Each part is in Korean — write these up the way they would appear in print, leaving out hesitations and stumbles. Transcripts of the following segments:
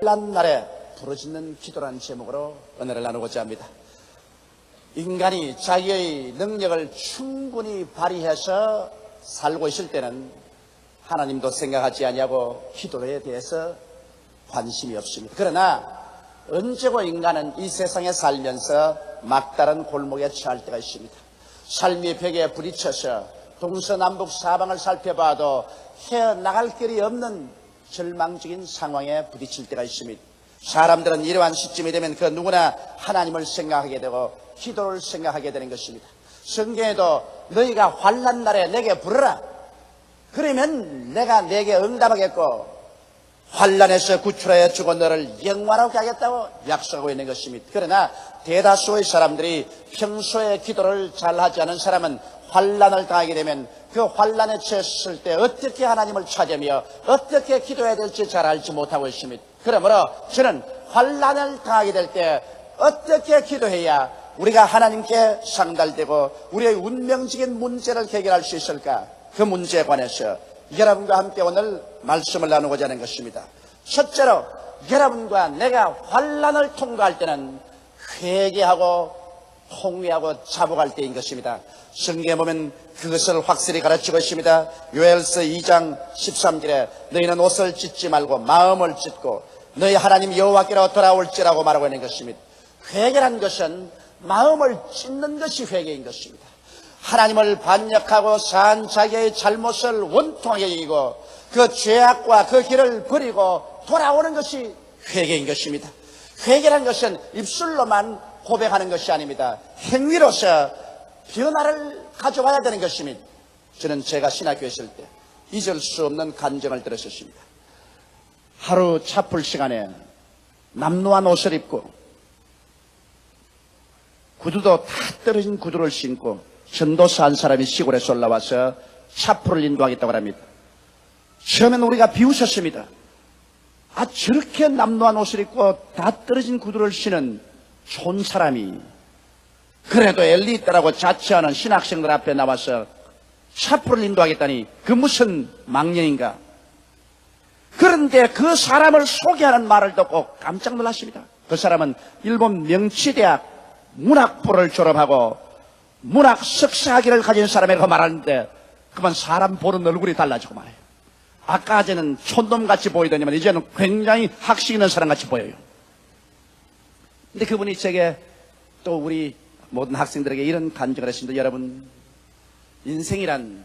환난 날에 부르짖는 기도라는 제목으로 은혜를 나누고자 합니다. 인간이 자기의 능력을 충분히 발휘해서 살고 있을 때는 하나님도 생각하지 아니하고 기도에 대해서 관심이 없습니다. 그러나 언제고 인간은 이 세상에 살면서 막다른 골목에 처할 때가 있습니다. 삶의 벽에 부딪혀서 동서남북 사방을 살펴봐도 헤어나갈 길이 없는 절망적인 상황에 부딪힐 때가 있습니다. 사람들은 이러한 시점이 되면 그 누구나 하나님을 생각하게 되고 기도를 생각하게 되는 것입니다. 성경에도 너희가 환난 날에 내게 부르라. 그러면 내가 내게 응답하겠고 환난에서 구출하여 주고 너를 영원하게 하겠다고 약속하고 있는 것입니다. 그러나 대다수의 사람들이 평소에 기도를 잘하지 않은 사람은 환난을 당하게 되면 그 환난에 처했을 때 어떻게 하나님을 찾으며 어떻게 기도해야 될지 잘 알지 못하고 있습니다. 그러므로 저는 환난을 당하게 될 때 어떻게 기도해야 우리가 하나님께 상달되고 우리의 운명적인 문제를 해결할 수 있을까? 그 문제에 관해서 여러분과 함께 오늘 말씀을 나누고자 하는 것입니다. 첫째로 여러분과 내가 환난을 통과할 때는 회개하고 통회하고 자복할 때인 것입니다. 성경에 보면 그것을 확실히 가르치고 있습니다. 요엘서 2장 13절에 너희는 옷을 찢지 말고 마음을 찢고 너희 하나님 여호와께로 돌아올지라고 말하고 있는 것입니다. 회개란 것은 마음을 찢는 것이 회개인 것입니다. 하나님을 반역하고 산 자기의 잘못을 원통하게 여기고 그 죄악과 그 길을 버리고 돌아오는 것이 회개인 것입니다. 회개란 것은 입술로만 고백하는 것이 아닙니다. 행위로서 변화를 가져와야 되는 것입니다. 저는 제가 신학교에 있을 때 잊을 수 없는 간증을 들었었습니다. 하루 차풀 시간에 남루한 옷을 입고 구두도 다 떨어진 구두를 신고 전도사 한 사람이 시골에서 올라와서 차풀을 인도하겠다고 합니다. 처음엔 우리가 비웃었습니다. 아, 저렇게 남루한 옷을 입고 다 떨어진 구두를 신은 촌 사람이 그래도 엘리트라고 자처하는 신학생들 앞에 나와서 차풀을 인도하겠다니 그 무슨 망령인가. 그런데 그 사람을 소개하는 말을 듣고 깜짝 놀랐습니다. 그 사람은 일본 명치대학 문학부를 졸업하고 문학 석사학위를 가진 사람이라고 말하는데 그만 사람 보는 얼굴이 달라지고 말해요. 아까전에는 촌놈같이 보이더니만 이제는 굉장히 학식 있는 사람같이 보여요. 근데 그분이 제게 또 우리 모든 학생들에게 이런 간증을 했습니다. 여러분, 인생이란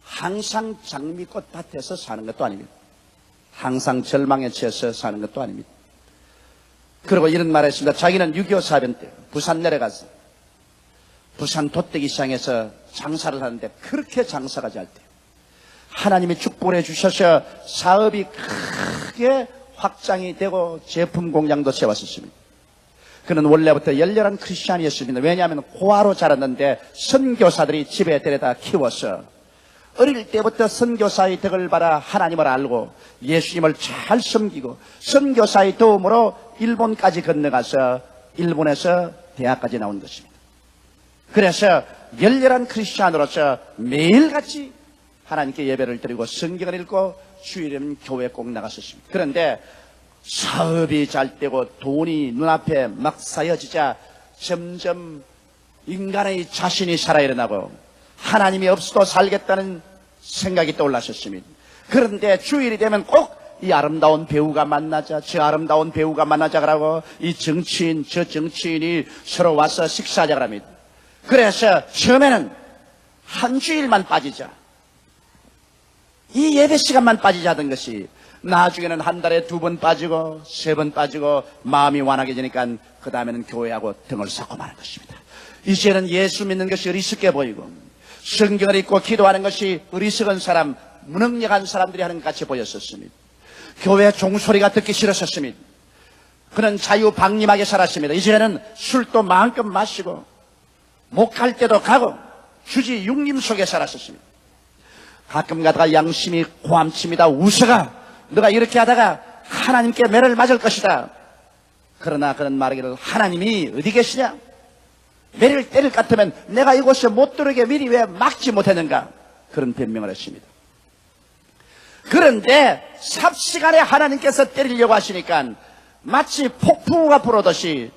항상 장미꽃 밭에서 사는 것도 아닙니다. 항상 절망에 처해서 사는 것도 아닙니다. 그리고 이런 말을 했습니다. 자기는 6.25 사변 때 부산 내려가서 부산 돗대기 시장에서 장사를 하는데 그렇게 장사가 잘 돼요. 하나님이 축복을 해주셔서 사업이 크게 확장이 되고 제품 공장도 세웠었습니다. 그는 원래부터 열렬한 크리스찬이었습니다. 왜냐하면 고아로 자랐는데 선교사들이 집에 데려다 키워서 어릴 때부터 선교사의 덕을 받아 하나님을 알고 예수님을 잘 섬기고 선교사의 도움으로 일본까지 건너가서 일본에서 대학까지 나온 것입니다. 그래서 열렬한 크리스찬으로서 매일같이 하나님께 예배를 드리고 성경을 읽고 주일에는 교회 꼭 나갔었습니다. 그런데 사업이 잘 되고 돈이 눈앞에 막 쌓여지자 점점 인간의 자신이 살아 일어나고 하나님이 없어도 살겠다는 생각이 떠올랐었습니다. 그런데 주일이 되면 꼭 이 아름다운 배우가 만나자, 저 아름다운 배우가 만나자 그러고 이 정치인, 저 정치인이 서로 와서 식사하자 그럽니다. 그래서 처음에는 한 주일만 빠지자, 이 예배 시간만 빠지자 하던 것이 나중에는 한 달에 2번 빠지고 3번 빠지고 마음이 완악해지니까 그 다음에는 교회하고 등을 쌓고 마는 것입니다. 이제는 예수 믿는 것이 어리석게 보이고 성경을 읽고 기도하는 것이 어리석은 사람, 무능력한 사람들이 하는 것 같이 보였었습니다. 교회 종소리가 듣기 싫었었습니다. 그는 자유방림하게 살았습니다. 이제는 술도 마음껏 마시고 못 갈 때도 가고 주지 육림 속에 살았었습니다. 가끔 가다가 양심이 고함칩니다. 웃어가 너가 이렇게 하다가 하나님께 매를 맞을 것이다. 그러나 그는 말하기를 하나님이 어디 계시냐? 매를 때릴 것 같으면 내가 이곳에 못 들어오게 미리 왜 막지 못했는가? 그런 변명을 했습니다. 그런데 삽시간에 하나님께서 때리려고 하시니까 마치 폭풍우가 불어듯이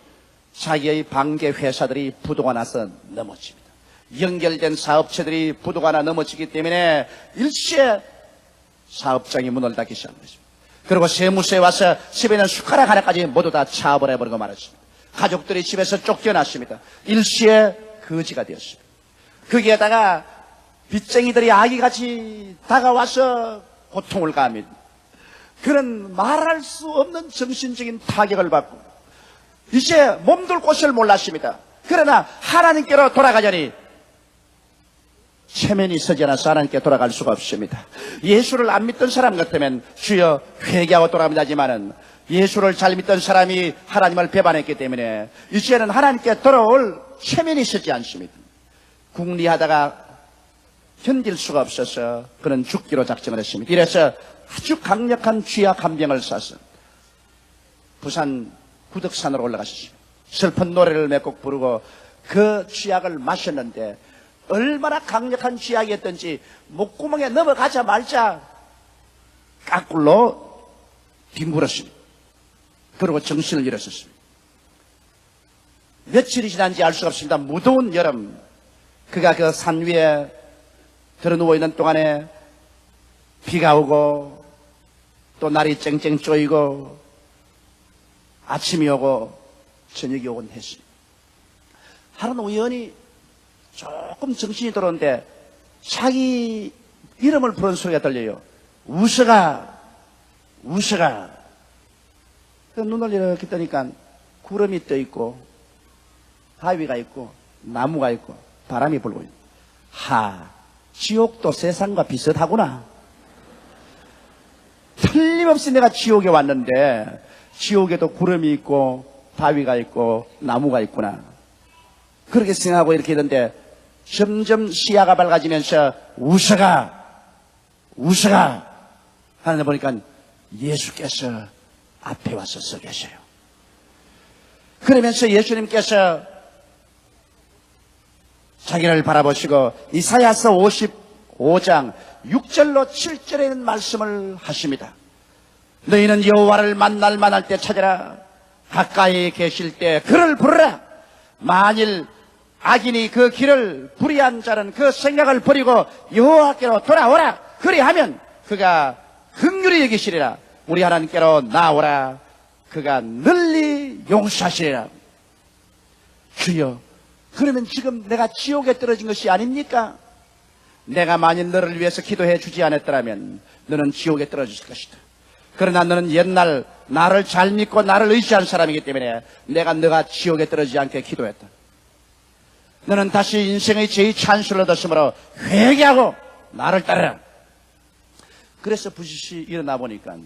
자기의 관계 회사들이 부도가 나서 넘어집니다. 연결된 사업체들이 부도가 나 넘어지기 때문에 일시에 사업장이 문을 닫기 시작한 것입니다. 그리고 세무서에 와서 집에 있는 숟가락 하나까지 모두 다 차버려버리고 말았습니다. 가족들이 집에서 쫓겨났습니다. 일시에 거지가 되었습니다. 거기에다가 빚쟁이들이 아기같이 다가와서 고통을 가합니다. 그런 말할 수 없는 정신적인 타격을 받고 이제 몸둘 곳을 몰랐습니다. 그러나 하나님께로 돌아가자니 체면이 서지 않아서 하나님께 돌아갈 수가 없습니다. 예수를 안 믿던 사람 같으면 주여 회개하고 돌아갑니다 하지만은 예수를 잘 믿던 사람이 하나님을 배반했기 때문에 이제는 하나님께 돌아올 체면이 서지 않습니다. 궁리하다가 견딜 수가 없어서 그는 죽기로 작정을 했습니다. 이래서 아주 강력한 쥐약 한 병을 싸서 부산 구덕산으로 올라가셨습니다. 슬픈 노래를 몇 곡 부르고 그 쥐약을 마셨는데 얼마나 강력한 쥐약이었던지 목구멍에 넘어가자마자 까꿀로 뒹굴었습니다. 그리고 정신을 잃었었습니다. 며칠이 지난지 알 수가 없습니다. 무더운 여름 그가 그 산 위에 들어 누워있는 동안에 비가 오고 또 날이 쨍쨍 쪼이고 아침이 오고 저녁이 오곤 했습니다. 하루는 우연히 조금 정신이 들었는데 자기 이름을 부르는 소리가 들려요. 우서가 우서가. 눈을 이렇게 뜨니까 구름이 떠 있고 바위가 있고 나무가 있고 바람이 불고 있고 지옥도 세상과 비슷하구나. 틀림없이 내가 지옥에 왔는데 지옥에도 구름이 있고 바위가 있고 나무가 있구나. 그렇게 생각하고 이렇게 있는데 점점 시야가 밝아지면서 우서가 하는데 보니까 예수께서 앞에 와서 서 계셔요. 그러면서 예수님께서 자기를 바라보시고 이사야서 55장 6절로 7절에 있는 말씀을 하십니다. 너희는 여호와를 만날 만할 때 찾아라. 가까이 계실 때 그를 부르라. 만일 악인이 그 길을 불의한 자는 그 생각을 버리고 여호와께로 돌아오라. 그리하면 그가 긍휼히 여기시리라. 우리 하나님께로 나오라. 그가 널리 용서하시리라. 주여, 그러면 지금 내가 지옥에 떨어진 것이 아닙니까? 내가 만일 너를 위해서 기도해 주지 않았더라면 너는 지옥에 떨어졌을 것이다. 그러나 너는 옛날 나를 잘 믿고 나를 의지한 사람이기 때문에 내가 너가 지옥에 떨어지지 않게 기도했다. 너는 다시 인생의 제2 찬스를 얻었으므로 회개하고 나를 따르라. 그래서 부시시 일어나 보니까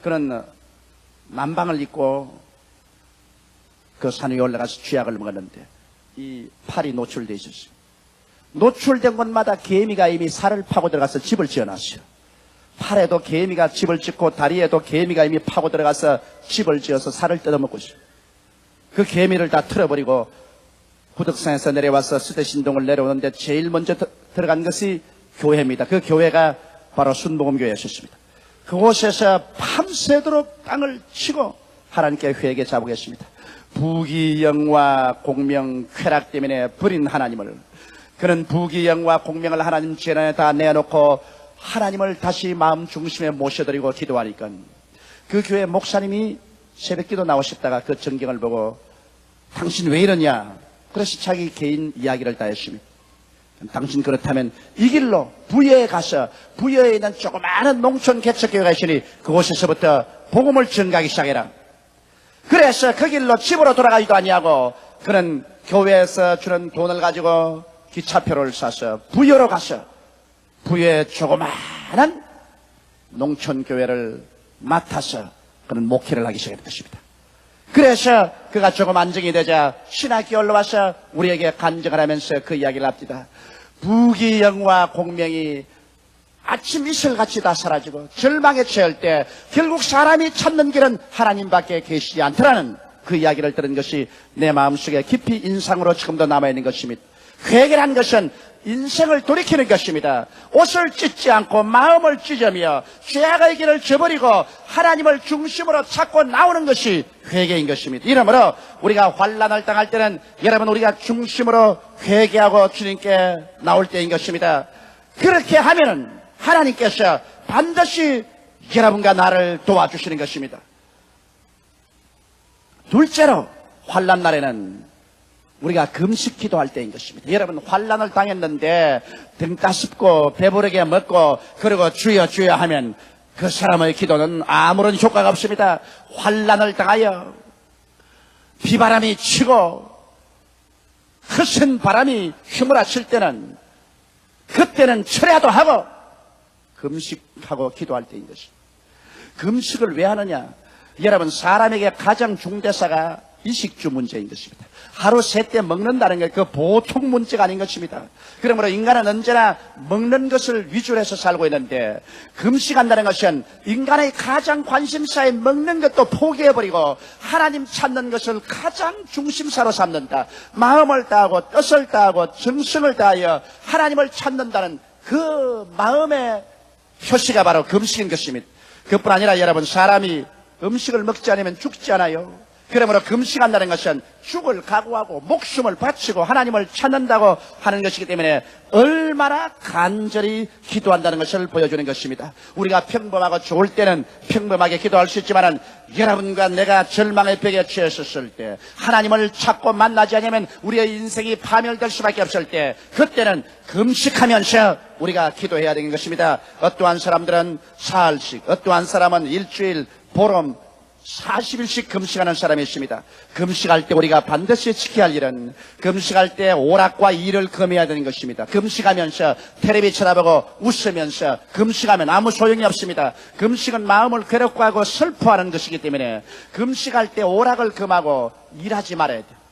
그는 남방을 입고 그 산 위에 올라가서 쥐약을 먹었는데 이 팔이 노출되어 있었어요. 노출된 곳마다 개미가 이미 살을 파고 들어가서 집을 지어놨어요. 팔에도 개미가 집을 짓고 다리에도 개미가 이미 파고 들어가서 집을 지어서 살을 뜯어먹고 있어요. 그 개미를 다 틀어버리고 구덕산에서 내려와서 스대신동을 내려오는데 제일 먼저 들어간 것이 교회입니다. 그 교회가 바로 순복음교회였습니다. 그곳에서 밤새도록 땅을 치고 하나님께 회개 잡으겠습니다. 부귀영화 공명 쾌락 때문에 버린 하나님을, 그는 부귀영화 공명을 하나님 재단에 다 내놓고 하나님을 다시 마음 중심에 모셔드리고 기도하니까 그 교회 목사님이 새벽기도 나오셨다가 그 전경을 보고 당신 왜 이러냐, 그래서 자기 개인 이야기를 다 했습니다. 당신 그렇다면 이 길로 부여에 가서 부여에 있는 조그마한 농촌 개척교회가 있으니 그곳에서부터 복음을 전가하기 시작해라. 그래서 그 길로 집으로 돌아가지도 아니하고 그는 교회에서 주는 돈을 가지고 기차표를 사서 부여로 가서 부여의 조그마한 농촌교회를 맡아서 그는 목회를 하기 시작했던 것입니다. 그래서 그가 조금 안정이 되자 신학교 올라와서 우리에게 간증을 하면서 그 이야기를 합니다. 부귀영화 공명이 아침 이슬같이 다 사라지고 절망에 처할 때 결국 사람이 찾는 길은 하나님밖에 계시지 않더라는 그 이야기를 들은 것이 내 마음속에 깊이 인상으로 지금도 남아있는 것입니다. 회개란 것은 인생을 돌이키는 것입니다. 옷을 찢지 않고 마음을 찢으며 죄악의 길을 저버리고 하나님을 중심으로 찾고 나오는 것이 회개인 것입니다. 이러므로 우리가 환난을 당할 때는 여러분 우리가 중심으로 회개하고 주님께 나올 때인 것입니다. 그렇게 하면은 하나님께서 반드시 여러분과 나를 도와주시는 것입니다. 둘째로 환난 날에는 우리가 금식 기도할 때인 것입니다. 여러분 환난을 당했는데 등 따숩고 배부르게 먹고 그리고 주여 주여 하면 그 사람의 기도는 아무런 효과가 없습니다. 환난을 당하여 비바람이 치고 거센 바람이 휘몰아칠 때는 그때는 철야도 하고 금식하고 기도할 때인 것입니다. 금식을 왜 하느냐? 여러분 사람에게 가장 중대사가 이식주 문제인 것입니다. 하루 세 때 먹는다는 게 그 보통 문제가 아닌 것입니다. 그러므로 인간은 언제나 먹는 것을 위주로 해서 살고 있는데 금식한다는 것은 인간의 가장 관심사에 먹는 것도 포기해버리고 하나님 찾는 것을 가장 중심사로 삼는다. 마음을 다하고 뜻을 다하고 정성을 다하여 하나님을 찾는다는 그 마음의 표시가 바로 금식인 것입니다. 그뿐 아니라 여러분 사람이 음식을 먹지 않으면 죽지 않아요. 그러므로 금식한다는 것은 죽을 각오하고 목숨을 바치고 하나님을 찾는다고 하는 것이기 때문에 얼마나 간절히 기도한다는 것을 보여주는 것입니다. 우리가 평범하고 좋을 때는 평범하게 기도할 수 있지만 여러분과 내가 절망의 벽에 처했을 때 하나님을 찾고 만나지 않으면 우리의 인생이 파멸될 수밖에 없을 때 그때는 금식하면서 우리가 기도해야 되는 것입니다. 어떠한 사람들은 사흘씩, 어떠한 사람은 일주일, 보름, 40일씩 금식하는 사람이 있습니다. 금식할 때 우리가 반드시 지켜야 할 일은 금식할 때 오락과 일을 금해야 되는 것입니다. 금식하면서 텔레비 쳐다보고 웃으면서 금식하면 아무 소용이 없습니다. 금식은 마음을 괴롭고 하고 슬퍼하는 것이기 때문에 금식할 때 오락을 금하고 일하지 말아야 돼요.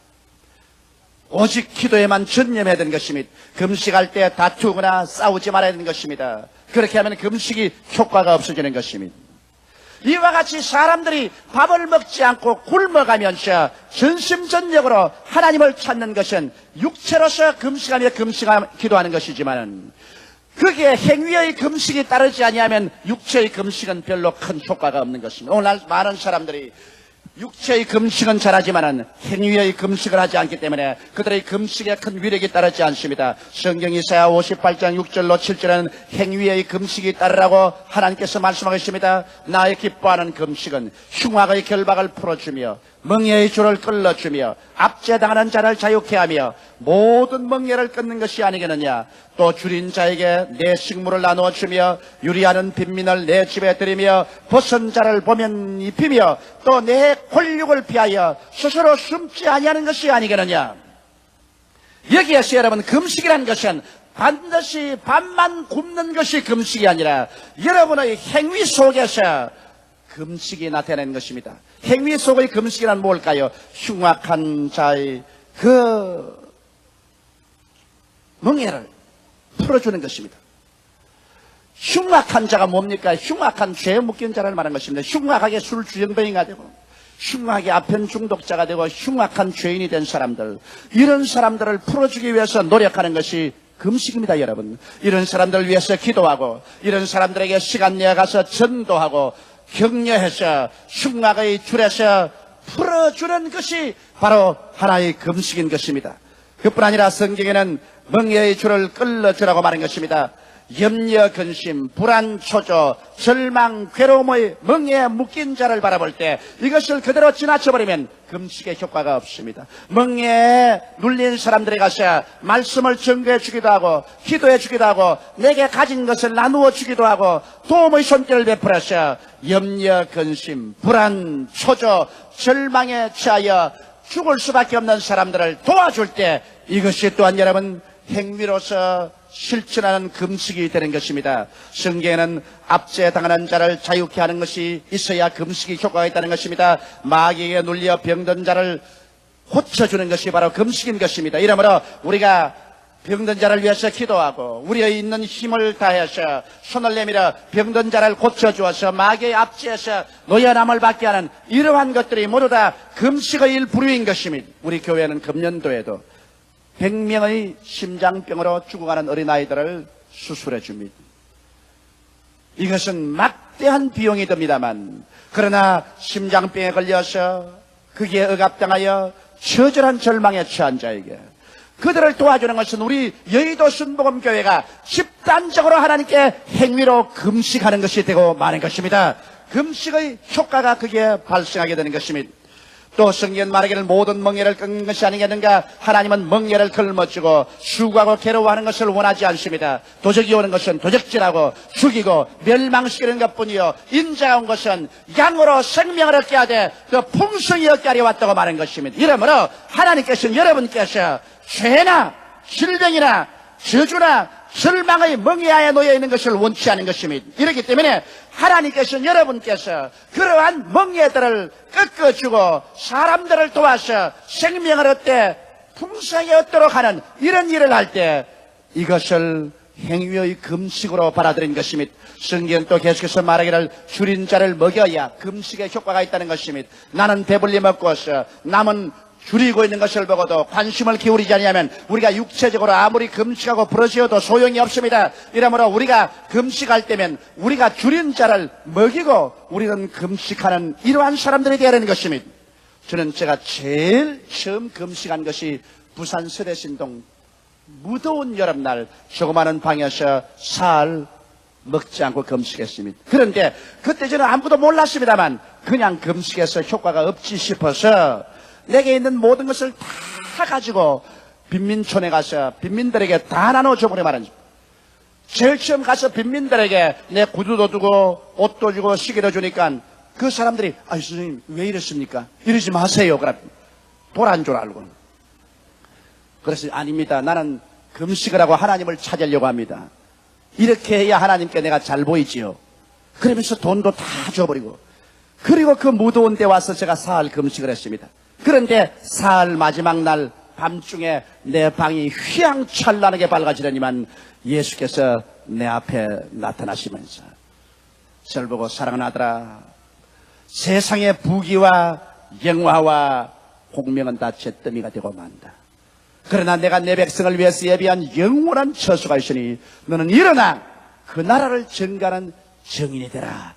오직 기도에만 전념해야 되는 것입니다. 금식할 때 다투거나 싸우지 말아야 되는 것입니다. 그렇게 하면 금식이 효과가 없어지는 것입니다. 이와 같이 사람들이 밥을 먹지 않고 굶어가면서 전심전력으로 하나님을 찾는 것은 육체로서 금식하며 기도하는 것이지만 그게 행위의 금식이 따르지 아니하면 육체의 금식은 별로 큰 효과가 없는 것입니다. 오늘 많은 사람들이 육체의 금식은 잘하지만 행위의 금식을 하지 않기 때문에 그들의 금식에 큰 위력이 따르지 않습니다. 성경 이사야 58장 6절로 7절은 행위의 금식이 따르라고 하나님께서 말씀하고 있습니다. 나의 기뻐하는 금식은 흉악의 결박을 풀어주며 멍에의 줄을 끌어주며 압제당하는 자를 자유케 하며 모든 멍에를 끊는 것이 아니겠느냐. 또 줄인 자에게 내 식물을 나누어 주며 유리하는 빈민을 내 집에 들이며 벗은 자를 보면 입히며 또 내 권력을 피하여 스스로 숨지 아니하는 것이 아니겠느냐. 여기에서 여러분 금식이라는 것은 반드시 밥만 굶는 것이 금식이 아니라 여러분의 행위 속에서 금식이 나타내는 것입니다. 행위 속의 금식이란 뭘까요? 흉악한 자의 그 멍에를 풀어주는 것입니다. 흉악한 자가 뭡니까? 흉악한 죄에 묶인 자를 말하는 것입니다. 흉악하게 술 주정뱅이가 되고 흉악하게 아편 중독자가 되고 흉악한 죄인이 된 사람들, 이런 사람들을 풀어주기 위해서 노력하는 것이 금식입니다. 여러분, 이런 사람들을 위해서 기도하고 이런 사람들에게 시간 내어가서 전도하고 격려해서 흉악의 줄에서 풀어주는 것이 바로 하나의 금식인 것입니다. 그뿐 아니라 성경에는 멍에의 줄을 끌어주라고 말한 것입니다. 염려, 근심, 불안, 초조, 절망, 괴로움의 멍에에 묶인 자를 바라볼 때 이것을 그대로 지나쳐버리면 금식의 효과가 없습니다. 멍에에 눌린 사람들에 가서 말씀을 증거해 주기도 하고 기도해 주기도 하고 내게 가진 것을 나누어 주기도 하고 도움의 손길을 베풀어서 염려, 근심, 불안, 초조, 절망에 취하여 죽을 수밖에 없는 사람들을 도와줄 때 이것이 또한 여러분 행위로서 실천하는 금식이 되는 것입니다. 성경에는 압제당하는 자를 자유케 하는 것이 있어야 금식이 효과가 있다는 것입니다. 마귀에게 눌려 병든 자를 고쳐주는 것이 바로 금식인 것입니다. 이러므로 우리가 병든 자를 위해서 기도하고 우리의 있는 힘을 다해서 손을 내밀어 병든 자를 고쳐주어서 마귀의 압제에서 노여남을 받게 하는 이러한 것들이 모두 다 금식의 일부류인 것입니다. 우리 교회는 금년도에도 100명의 심장병으로 죽어가는 어린아이들을 수술해 줍니다. 이것은 막대한 비용이 듭니다만, 그러나 심장병에 걸려서 거기에 억압당하여 처절한 절망에 처한 자에게 그들을 도와주는 것은 우리 여의도 순복음교회가 집단적으로 하나님께 행위로 금식하는 것이 되고 마는 것입니다. 금식의 효과가 거기에 발생하게 되는 것입니다. 또 성경 말하기를 모든 멍에를 끊는 것이 아니겠는가? 하나님은 멍에를 걸머쥐고 수고하고 괴로워하는 것을 원하지 않습니다. 도적이 오는 것은 도적질하고 죽이고 멸망시키는 것뿐이요, 인자가 온 것은 양으로 생명을 얻게 하되 그 풍성히 얻게 하려 왔다고 말한 것입니다. 이러므로 하나님께서는 여러분께서 죄나 질병이나 저주나 절망의 멍에하에 놓여 있는 것을 원치 않은 것입니다. 이렇기 때문에 하나님께서는 여러분께서 그러한 멍에들을 꺾어주고 사람들을 도와서 생명을 얻되 풍성히 얻도록 하는 이런 일을 할 때 이것을 행위의 금식으로 받아들인 것입니다. 성경 또 계속해서 말하기를 줄인 자를 먹여야 금식의 효과가 있다는 것입니다. 나는 배불리 먹고서 남은 줄이고 있는 것을 보고도 관심을 기울이지 않으면 우리가 육체적으로 아무리 금식하고 부러지어도 소용이 없습니다. 이러므로 우리가 금식할 때면 우리가 줄인 자를 먹이고 우리는 금식하는 이러한 사람들이 되어야 하는 것입니다. 저는 제가 제일 처음 금식한 것이 부산 서대신동 무더운 여름날 조그마한 방에서 살 먹지 않고 금식했습니다. 그런데 그때 저는 아무것도 몰랐습니다만 그냥 금식해서 효과가 없지 싶어서 내게 있는 모든 것을 다 가지고 빈민촌에 가서 빈민들에게 다 나눠줘 버려 말한 줄. 제일 처음 가서 빈민들에게 내 구두도 주고 옷도 주고 시계도 주니까 그 사람들이 아이 선생님 왜 이랬습니까? 이러지 마세요. 그럼 돌아온 줄 알고. 그래서 아닙니다. 나는 금식을 하고 하나님을 찾으려고 합니다. 이렇게 해야 하나님께 내가 잘 보이지요. 그러면서 돈도 다 줘버리고 그리고 그 무더운 데 와서 제가 사흘 금식을 했습니다. 그런데 사흘 마지막 날 밤중에 내 방이 휘황찬란하게 밝아지더니만 예수께서 내 앞에 나타나시면서 저를 보고 사랑하는 아들아, 세상의 부귀와 영화와 공명은 다 잿더미가 되고 만다. 그러나 내가 내 백성을 위해서 예비한 영원한 처소가 있으니 너는 일어나 그 나라를 증가하는 증인이 되라.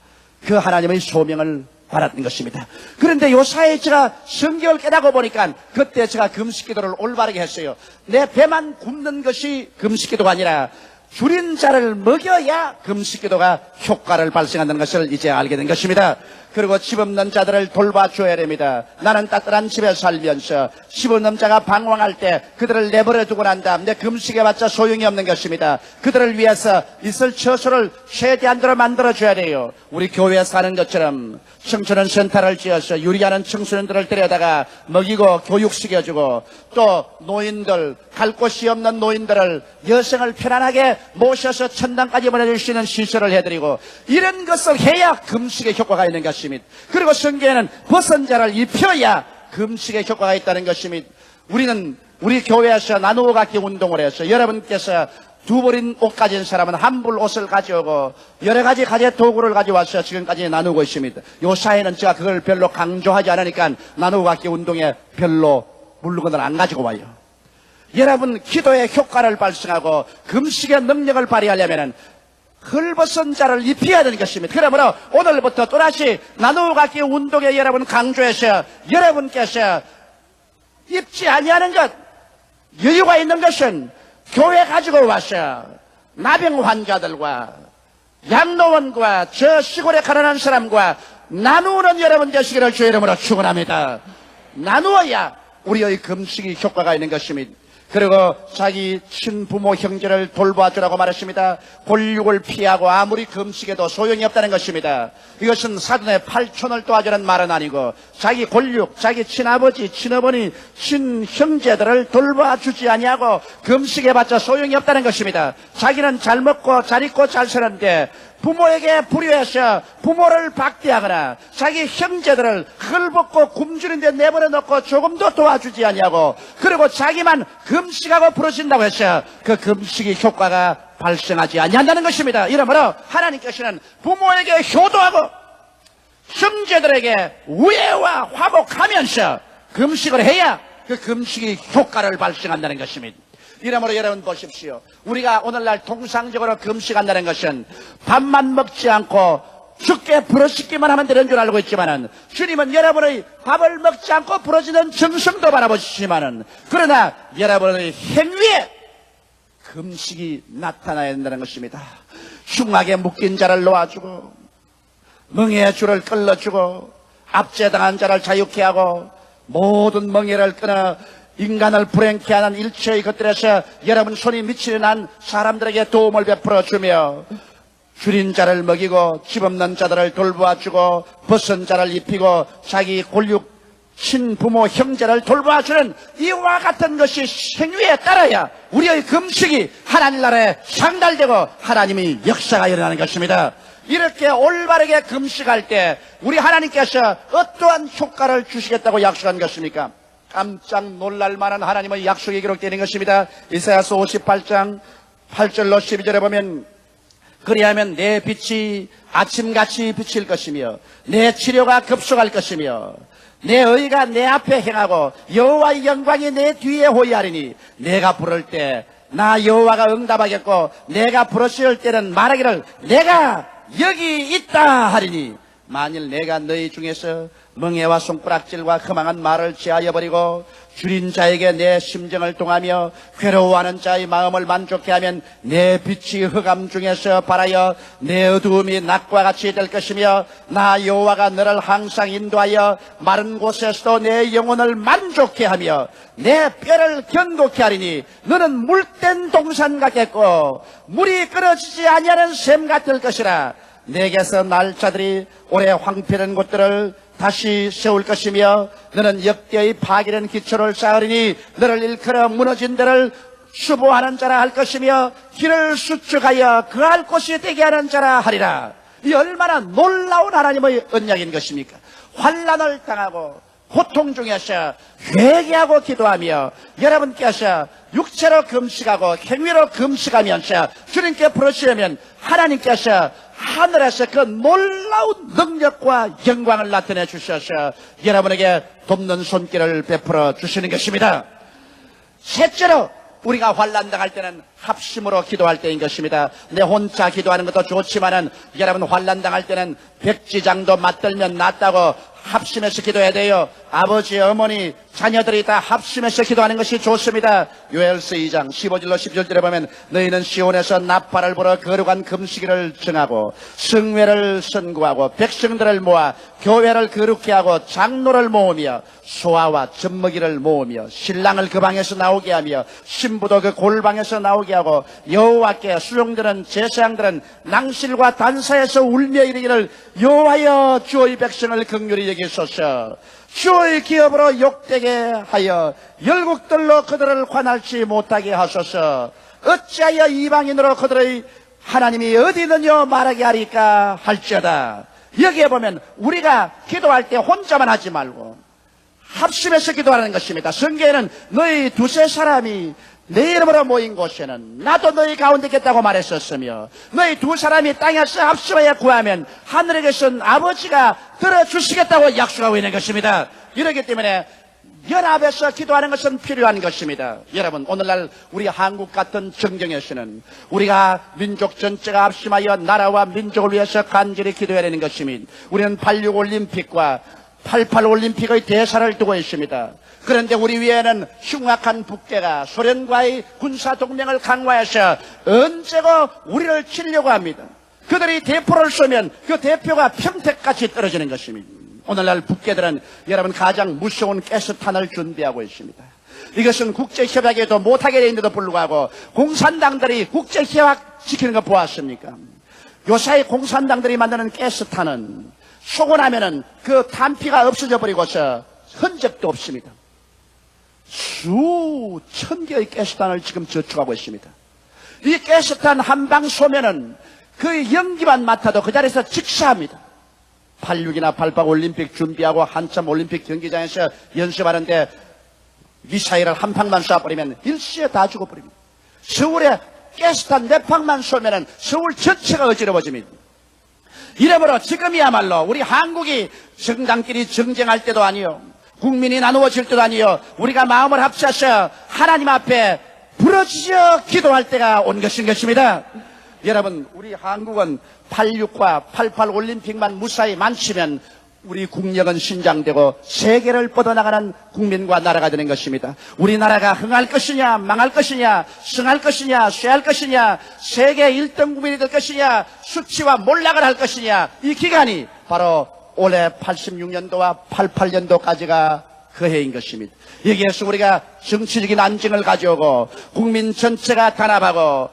그 하나님의 소명을 받았던 것입니다. 그런데 요사이에 제가 성경을 깨닫고 보니까 그때 제가 금식기도를 올바르게 했어요. 내 배만 굶는 것이 금식기도가 아니라 줄인 자를 먹여야 금식기도가 효과를 발생한다는 것을 이제 알게 된 것입니다. 그리고 집 없는 자들을 돌봐줘야 됩니다. 나는 따뜻한 집에 살면서 집 없는 자가 방황할 때 그들을 내버려 두고 난 다음 내 금식해봤자 소용이 없는 것입니다. 그들을 위해서 있을 처소를 최대한대로 만들어줘야 돼요. 우리 교회에 사는 것처럼 청소년 센터를 지어서 유리하는 청소년들을 데려다가 먹이고 교육시켜주고 또 노인들, 갈 곳이 없는 노인들을 여성을 편안하게 모셔서 천당까지 보내줄 수 있는 시설을 해드리고 이런 것을 해야 금식의 효과가 있는 것입니다. 그리고 성경에는 벗은 자를 입혀야 금식의 효과가 있다는 것입니다. 우리는 우리 교회에서 나누어 갖기 운동을 해서 여러분께서 두 벌인 옷 가진 사람은 한 벌 옷을 가져오고 여러 가지 가재 도구를 가져와서 지금까지 나누고 있습니다. 요 사이에는 제가 그걸 별로 강조하지 않으니까 나누어 갖기 운동에 별로 물건을 안 가지고 와요. 여러분 기도의 효과를 발생하고 금식의 능력을 발휘하려면 헐벗은 자를 입혀야 되는 것입니다. 그러므로 오늘부터 또다시 나누어 갖기 운동에 여러분 강조해서 여러분께서 입지 아니하는 것, 여유가 있는 것은 교회 가지고 와서 나병 환자들과 양로원과 저 시골에 가난한 사람과 나누는 여러분 되시기를 주의 이름으로 축원합니다. 나누어야 우리의 금식이 효과가 있는 것입니다. 그리고 자기 친부모 형제를 돌봐주라고 말했습니다. 골육을 피하고 아무리 금식해도 소용이 없다는 것입니다. 이것은 사돈의 팔촌을 도와주는 말은 아니고 자기 골육, 자기 친아버지, 친어머니, 친형제들을 돌봐주지 아니하고 금식해봤자 소용이 없다는 것입니다. 자기는 잘 먹고 잘 입고 잘 사는데 부모에게 불효해서 부모를 박대하거나 자기 형제들을 헐벗고 굶주린 데 내버려 놓고 조금도 도와주지 아니하고 그리고 자기만 금식하고 부러진다고 해서 그 금식의 효과가 발생하지 아니한다는 것입니다. 이러므로 하나님께서는 부모에게 효도하고 형제들에게 우애와 화목하면서 금식을 해야 그 금식이 효과를 발생한다는 것입니다. 이러므로 여러분 보십시오. 우리가 오늘날 통상적으로 금식한다는 것은 밥만 먹지 않고 죽게 부러지기만 하면 되는 줄 알고 있지만은, 주님은 여러분의 밥을 먹지 않고 부러지는 정성도 바라보시지만은, 그러나 여러분의 행위에 금식이 나타나야 된다는 것입니다. 흉하게 묶인 자를 놓아주고, 멍에의 줄을 끌어주고, 압제당한 자를 자유케 하고, 모든 멍에를 끊어 인간을 불행케 하는 일체의 것들에서 여러분 손이 미치는 한 사람들에게 도움을 베풀어 주며, 줄인 자를 먹이고 집 없는 자들을 돌보아주고 벗은 자를 입히고 자기 골육 친부모 형제를 돌보아주는 이와 같은 것이 행위에 따라야 우리의 금식이 하나님 나라에 상달되고 하나님의 역사가 일어나는 것입니다. 이렇게 올바르게 금식할 때 우리 하나님께서 어떠한 효과를 주시겠다고 약속한 것입니까? 깜짝 놀랄 만한 하나님의 약속이 기록되는 것입니다. 이사야서 58장 8절로 12절에 보면, 그리하면 내 빛이 아침같이 비칠 것이며 내 치료가 급속할 것이며 내 의가 내 앞에 행하고 여호와의 영광이 내 뒤에 호위하리니, 내가 부를 때 나 여호와가 응답하겠고 내가 부르실 때는 말하기를 내가 여기 있다 하리니, 만일 내가 너희 중에서 멍에와 손가락질과 허망한 말을 제하여 버리고 줄인 자에게 내 심정을 통하며 괴로워하는 자의 마음을 만족케 하면 내 빛이 흑암 중에서 발하여 내 어두움이 낮과 같이 될 것이며, 나 여호와가 너를 항상 인도하여 마른 곳에서도 내 영혼을 만족케 하며 내 뼈를 견고케 하리니, 너는 물된 동산 같겠고 물이 끊어지지 아니하는 샘 같을 것이라. 내게서 날 자들이 오래 황폐된 곳들을 다시 세울 것이며 너는 역대의 파괴된 기초를 쌓으리니, 너를 일컬어 무너진 데를 수보하는 자라 할 것이며 길을 수축하여 그할 곳이 되게 하는 자라 하리라. 이 얼마나 놀라운 하나님의 언약인 것입니까? 환난을 당하고 고통 중에서 회개하고 기도하며 여러분께서 육체로 금식하고 행위로 금식하면서 주님께 부르시려면 하나님께서 하늘에서 그 놀라운 능력과 영광을 나타내 주셔서 여러분에게 돕는 손길을 베풀어 주시는 것입니다. 셋째로, 우리가 환난 당할 때는 합심으로 기도할 때인 것입니다. 내 혼자 기도하는 것도 좋지만은 여러분 환난 당할 때는 백지장도 맞들면 낫다고 합심해서 기도해야 돼요. 아버지, 어머니, 자녀들이 다 합심해서 기도하는 것이 좋습니다. 요엘서 2장 15절로 16절에 보면, 너희는 시온에서 나팔을 불어 거룩한 금식일을 정하고 성회를 선구하고 백성들을 모아 교회를 거룩케 하고 장로를 모으며 소아와 젖먹이를 모으며 신랑을 그 방에서 나오게 하며 신부도 그 골방에서 나오게 하고 여호와께 수종들은 제사장들은 낭실과 단사에서 울며 이르기를, 여호와여 주의 백성을 긍휼히 여기소서. 주의 기업으로 욕되게 하여 열국들로 그들을 관할치 못하게 하소서. 어찌하여 이방인으로 그들의 하나님이 어디 있느냐 말하게 하리까 할지어다. 여기에 보면 우리가 기도할 때 혼자만 하지 말고 합심해서 기도하는 것입니다. 성경에는 너희 두세 사람이 내 이름으로 모인 곳에는 나도 너희 가운데 있겠다고 말했었으며, 너희 두 사람이 땅에서 합심하여 구하면 하늘에 계신 아버지가 들어주시겠다고 약속하고 있는 것입니다. 이렇기 때문에 연합해서 기도하는 것은 필요한 것입니다. 여러분, 오늘날 우리 한국 같은 정경에서는 우리가 민족 전체가 합심하여 나라와 민족을 위해서 간절히 기도해야 되는 것입니다. 우리는 86 올림픽과 88 올림픽의 대사를 두고 있습니다. 그런데 우리 위에는 흉악한 북괴가 소련과의 군사동맹을 강화해서 언제고 우리를 치려고 합니다. 그들이 대포를 쏘면 그 대표가 평택같이 떨어지는 것입니다. 오늘날 북괴들은 여러분 가장 무서운 가스탄을 준비하고 있습니다. 이것은 국제협약에도 못하게 되는데도 불구하고 공산당들이 국제협약 지키는 거 보았습니까? 요사이 공산당들이 만드는 가스탄은 쏘고 나면은 그 탄피가 없어져 버리고서 흔적도 없습니다. 수천 개의 가스탄을 지금 저축하고 있습니다. 이 가스탄 한 방 쏘면은 그 연기만 맡아도 그 자리에서 직사합니다. 86이나 88 올림픽 준비하고 한참 올림픽 경기장에서 연습하는데 미사일을 한 방만 쏴버리면 일시에 다 죽어버립니다. 서울에 가스탄 몇 방만 쏘면은 서울 전체가 어지러워집니다. 이러므로 지금이야말로 우리 한국이 정당끼리 정쟁할 때도 아니요, 국민이 나누어질 듯 아니요 우리가 마음을 합쳐서 하나님 앞에 부르짖어 기도할 때가 온 것인 것입니다. 여러분, 우리 한국은 86과 88 올림픽만 무사히 마치면 우리 국력은 신장되고 세계를 뻗어나가는 국민과 나라가 되는 것입니다. 우리나라가 흥할 것이냐 망할 것이냐 승할 것이냐 쇠할 것이냐 세계 1등 국민이 될 것이냐 수치와 몰락을 할 것이냐, 이 기간이 바로 올해 86년도와 88년도까지가 그 해인 것입니다. 여기에서 우리가 정치적인 안정을 가져오고 국민 전체가 단합하고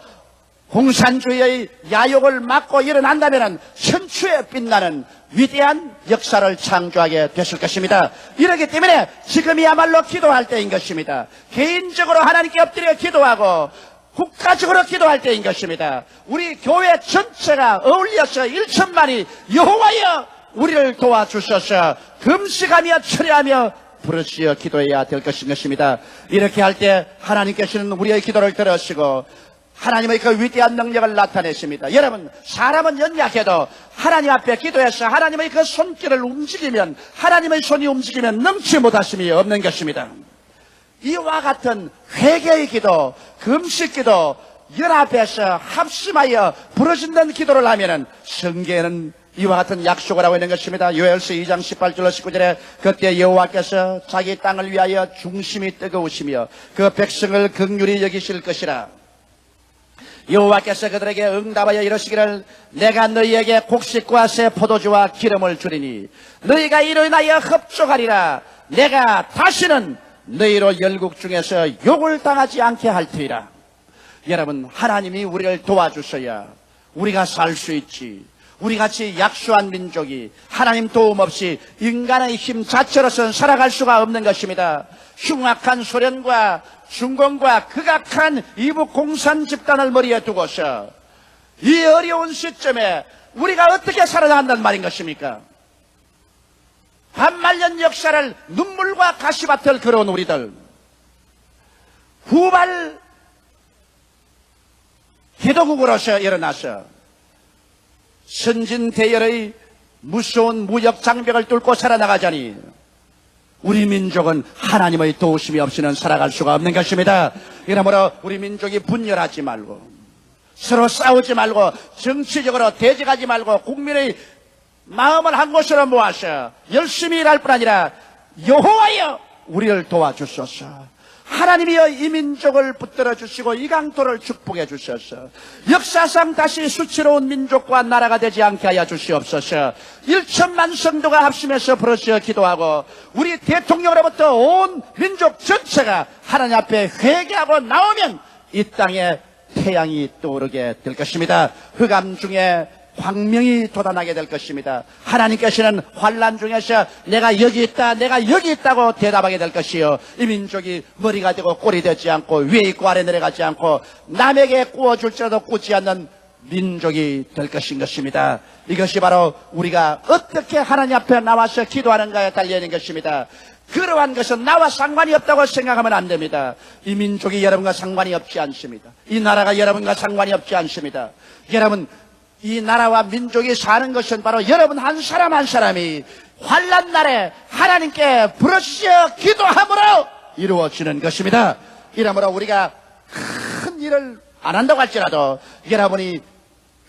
공산주의의 야욕을 막고 일어난다면 천추에 빛나는 위대한 역사를 창조하게 되실 것입니다. 이렇기 때문에 지금이야말로 기도할 때인 것입니다. 개인적으로 하나님께 엎드려 기도하고 국가적으로 기도할 때인 것입니다. 우리 교회 전체가 어울려서 1천만이 여호와여 우리를 도와주셔서 금식하며 철회하며 부르짖어 기도해야 될 것입니다. 이렇게 할 때 하나님께서는 우리의 기도를 들으시고 하나님의 그 위대한 능력을 나타내십니다. 여러분, 사람은 연약해도 하나님 앞에 기도해서 하나님의 그 손길을 움직이면, 하나님의 손이 움직이면 넘치 못하심이 없는 것입니다. 이와 같은 회개의 기도, 금식 기도, 연합해서 합심하여 부르짖는 기도를 하면은 성경에는 이와 같은 약속을 하고 있는 것입니다. 요엘서 2장 18절로 19절에 그때 여호와께서 자기 땅을 위하여 중심이 뜨거우시며 그 백성을 긍휼히 여기실 것이라. 여호와께서 그들에게 응답하여 이르시기를 내가 너희에게 곡식과 새 포도주와 기름을 주리니 너희가 이로 인하여 흡족하리라. 내가 다시는 너희로 열국 중에서 욕을 당하지 않게 할 터이라. 여러분, 하나님이 우리를 도와주셔야 우리가 살 수 있지. 우리같이 약소한 민족이 하나님 도움 없이 인간의 힘 자체로서는 살아갈 수가 없는 것입니다. 흉악한 소련과 중공과 극악한 이북 공산 집단을 머리에 두고서 이 어려운 시점에 우리가 어떻게 살아나간다는 말인 것입니까? 반말년 역사를 눈물과 가시밭을 걸어온 우리들, 후발 기도국으로서 일어나서 선진대열의 무서운 무역 장벽을 뚫고 살아나가자니 우리 민족은 하나님의 도우심이 없이는 살아갈 수가 없는 것입니다. 이러므로 우리 민족이 분열하지 말고 서로 싸우지 말고 정치적으로 대적하지 말고 국민의 마음을 한 곳으로 모아서 열심히 일할 뿐 아니라 여호와여 우리를 도와주소서. 하나님이여 이 민족을 붙들어 주시고 이 강토를 축복해 주셔서 역사상 다시 수치로운 민족과 나라가 되지 않게 하여 주시옵소서. 1천만 성도가 합심해서 부르짖어 기도하고 우리 대통령으로부터 온 민족 전체가 하나님 앞에 회개하고 나오면 이 땅에 태양이 떠오르게 될 것입니다. 흑암 중에 광명이 돋아나게 될 것입니다. 하나님께서는 환난 중에서 내가 여기 있다, 내가 여기 있다고 대답하게 될 것이요, 이 민족이 머리가 되고 꼴이 되지 않고 위에 있고 아래 내려가지 않고 남에게 구워줄지라도 꾸지 않는 민족이 될 것인 것입니다. 이것이 바로 우리가 어떻게 하나님 앞에 나와서 기도하는가에 달려있는 것입니다. 그러한 것은 나와 상관이 없다고 생각하면 안 됩니다. 이 민족이 여러분과 상관이 없지 않습니다. 이 나라가 여러분과 상관이 없지 않습니다. 여러분, 이 나라와 민족이 사는 것은 바로 여러분 한 사람 한 사람이 환난 날에 하나님께 부르짖어 기도함으로 이루어지는 것입니다. 이러므로 우리가 큰 일을 안 한다고 할지라도 여러분이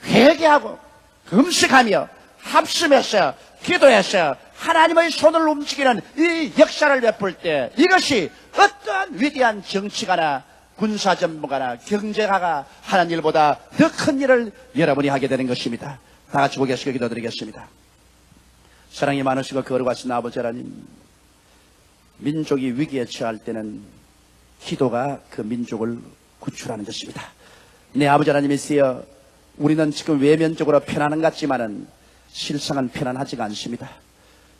회개하고 금식하며 합심해서 기도해서 하나님의 손을 움직이는 이 역사를 베풀 때 이것이 어떠한 위대한 정치가나 군사전문가나 경제가가 하는 일보다 더 큰 일을 여러분이 하게 되는 것입니다. 다 같이 고개숙여 기도드리겠습니다. 사랑이 많으시고 거룩하신 아버지 하나님, 민족이 위기에 처할 때는 기도가 그 민족을 구출하는 것입니다. 네, 아버지 하나님이시여, 우리는 지금 외면적으로 편안한 것 같지만은 실상은 편안하지가 않습니다.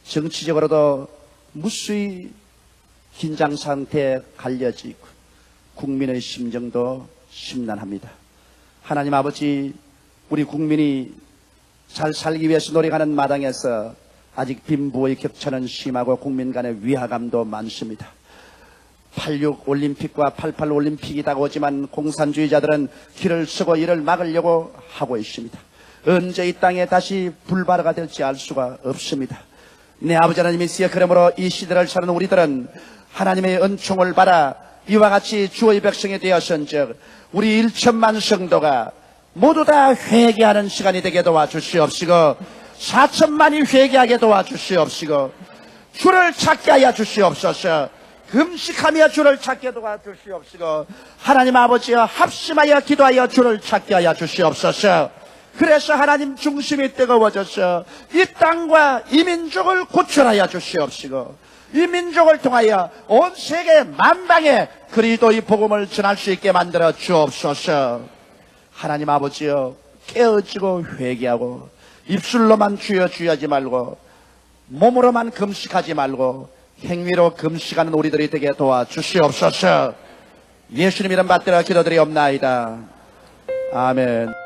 정치적으로도 무수히 긴장 상태에 갈려져 있고 국민의 심정도 심란합니다. 하나님 아버지, 우리 국민이 잘 살기 위해서 노력하는 마당에서 아직 빈부의 격차는 심하고 국민 간의 위화감도 많습니다. 86 올림픽과 88 올림픽이 다가오지만 공산주의자들은 길을 쓰고 이를 막으려고 하고 있습니다. 언제 이 땅에 다시 불바다가 될지 알 수가 없습니다. 내 아버지 하나님이시여, 그러므로 이 시대를 사는 우리들은 하나님의 은총을 받아 이와 같이 주의 백성이 되었은즉 우리 1천만 성도가 모두 다 회개하는 시간이 되게 도와주시옵시고 4천만이 회개하게 도와주시옵시고 주를 찾게 하여 주시옵소서. 금식하며 주를 찾게 도와주시옵시고 하나님 아버지여, 합심하여 기도하여 주를 찾게 하여 주시옵소서. 그래서 하나님 중심이 뜨거워져서 이 땅과 이 민족을 구출하여 주시옵시고 이 민족을 통하여 온 세계 만방에 그리스도의 복음을 전할 수 있게 만들어 주옵소서. 하나님 아버지여, 깨어지고 회개하고 입술로만 주여 주여 하지 말고 몸으로만 금식하지 말고 행위로 금식하는 우리들이 되게 도와주시옵소서. 예수님 이름 받들어 기도드리옵나이다. 아멘.